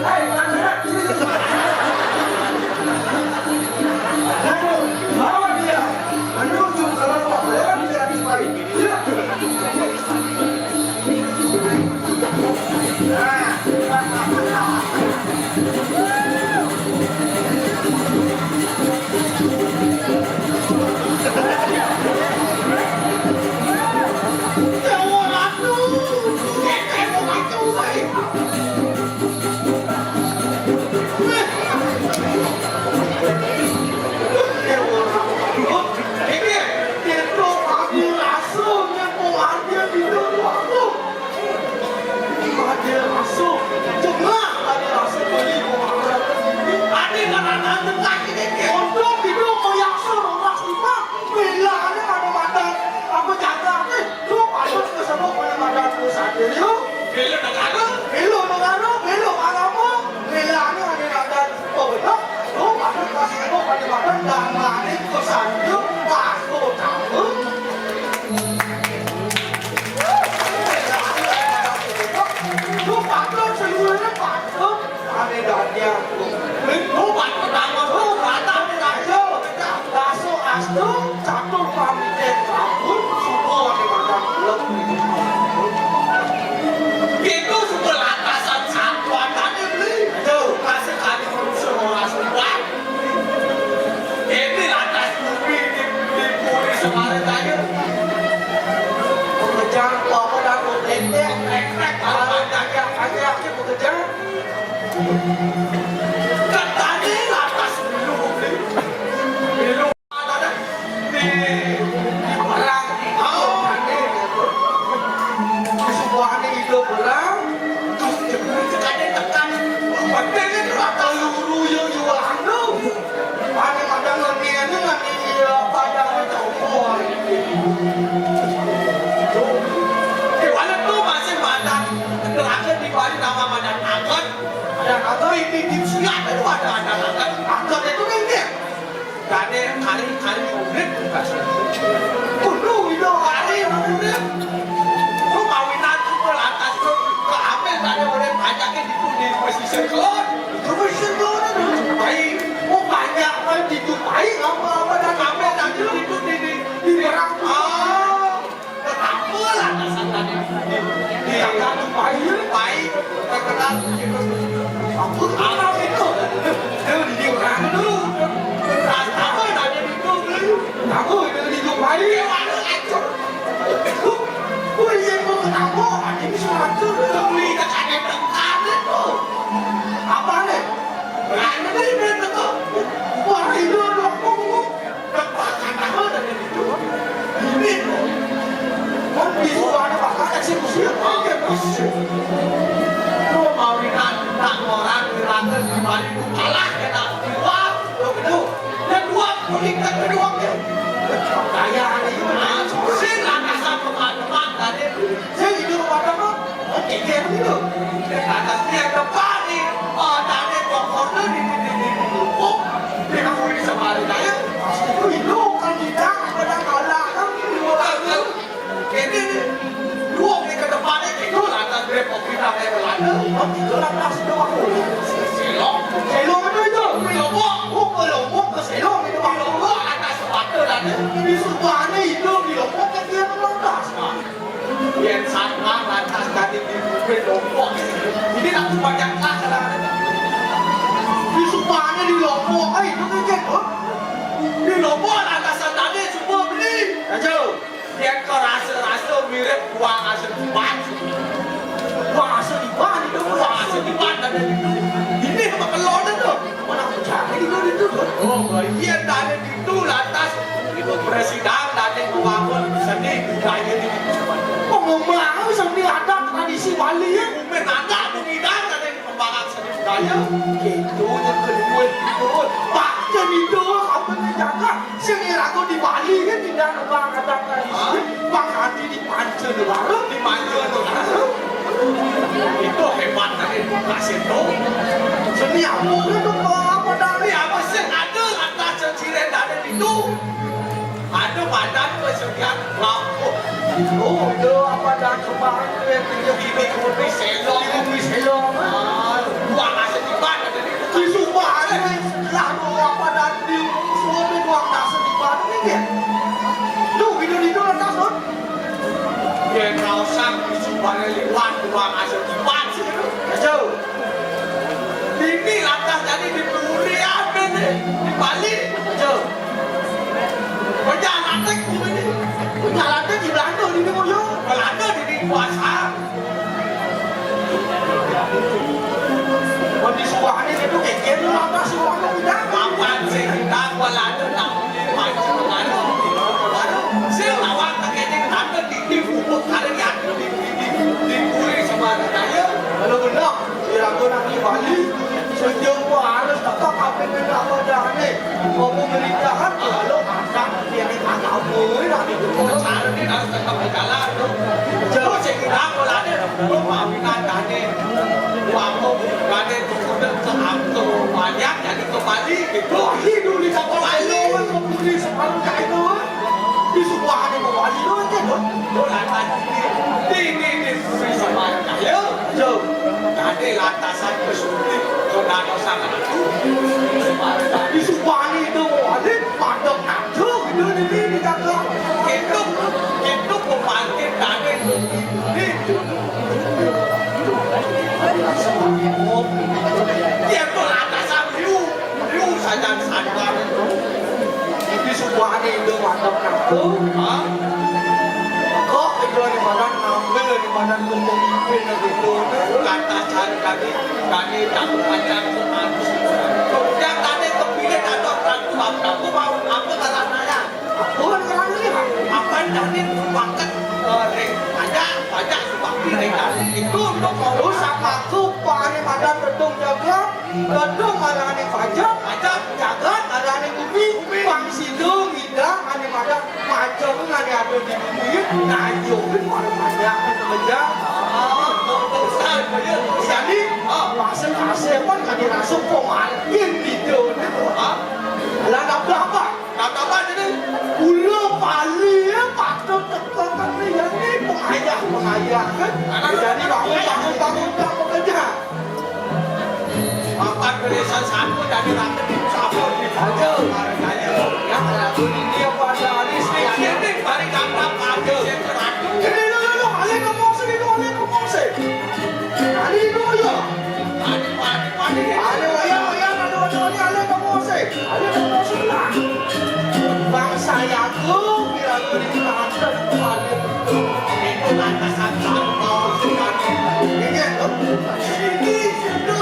kênh Ghiền Mì Gõ để không bỏ lỡ những video hấp dẫn. Katanya lantas milu ada di perang sebuah itu perang katanya tekan padahal itu rata luru yo anu ada padang leniannya nanti padang cowok wala tuh masih badan terakhir di Bali nama badan angkat ada angkat di silat itu ada angkat itu kan dia kade kali urip kudu itu hari urip lu kawinan tuh lantas lu ke apel kade urip ajaknya di posisi kelon posisi kelon baik mau banyak kan dijupai apa dan apel dan itu di perang apa lantasan tadi di angkat baik terkenal aku kenal itu di orang dulu apa nanya itu aku di Dubai ada acur gue yang mau ketemu ini suatu beli kekayaan dekat itu apa nih berani ini itu wah itu aku dekat apa dari itu ini kan bisa ada bakal eksekusi apa lu mau ditantang orang dirantar di Bali itu kalah kena dua itu dan dua pulikan kedua kaya ini mana sih lantasan teman-teman tadi saya hidup pada oke gitu atas dia depan nih tadi pokoknya di aku ini sama saya itu kandidat pada kalah kan ini dua di ke depannya itu lantas Depok kita kayak Belanda itu lantas itu aku selong itu Lombok ke selong itu Lombok atas sepatu dan di sebuahnya itu di Lombok kan dia melantas yang sama lantas tadi di Lombok ini langsung banyak lah di sebuahnya di Lombok itu kan gitu di Lombok lantas tadi semua beli aja yang kerasa mirip buang asal diban itu buang asal diban dan ini apa kelon itu mana jangan itu oh bagian dari itu lantas itu presiden dari membangun seni budaya di membangun seni adat tradisi Bali ya ada budaya dari membangun seni budaya gitu yang kedua itu pak jadi itu apa dijaga seni ragu di Bali kan tidak membangun adat tradisi bang hati di Mancanegara itu hebat tadi kasih tahu seni apa itu apa dari apa sih ada atas cincin dari itu ada badan kesenian lampu oh itu apa dan kemarin ini selong buang asal di badan di Subang lalu apa dan di suami buang asal di badan ini tuh itu lantas tuh yang kawasan di Subang lewat buang asal di badan jauh ini lantas jadi di Durian di Bali jauh penjalannya ini penjalannya di Belanda di Moyo Belanda di kuasa di Subang itu kayak gitu lantas semuanya tidak mapan sih kita Belanda nak macam saya lawan kayaknya ada di bubuk ada yang di kuri sama saya kalau benar diragu nanti Bali sejauh harus tetap apa yang apa jalannya mau pemerintahan kalau ada yang agak boleh nanti cara ini harus tetap berjalan jauh saya kira kalau ada pemerintahan ada waktu ada kemudian keamto banyak jadi ke Bali gitu hidup di Bali kemudian separuh kayak itu di sebuah ada Bali itu kan lantas ini sama kaya jauh ada lantasan kesulitan kalau sangat itu di sebuah itu ada pandang nanti gitu di jaga itu pembangkit ada ini dia itu lantasan riu saja sadar di sebuah itu pandang nanti kok itu di mana ngambil di mana kamanan pemimpin begitu. Kata cari kami takut pacar semangat. Kemudian tadi kepilih atau aku mau apa karananya? Aku kan kerana Apa tadi paket ada banyak seperti itu untuk Lalu sama aku pahane madan redung jaga, redung alane pajak, jagat alane bumi, pang sidung hidang ane madan macam ane ada di bumi, najungin malah pajak kerja. Jadi hasil pun kan dirasuk pemanggil gitu. Lah apa? apa jadi Ula paling patut tekan yang ini pengayah kan. Jadi bangun bekerja. apa keresan satu dari rakyat itu sabun Aja, yang lagu ini apa ada listrik? ini dari kampung aja Ini lo, alih kamu sih. Ali itu ya. Ali alih kamu sih lah. Bangsa yaku, kira ini kita kembali. itu lantasan contoh Ini loh. Sini, situ.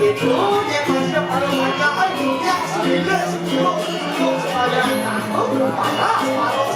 Itu dia masih kalau banyak yang 9 10 supaya takut panas panas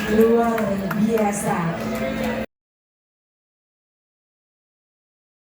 Luar biasa.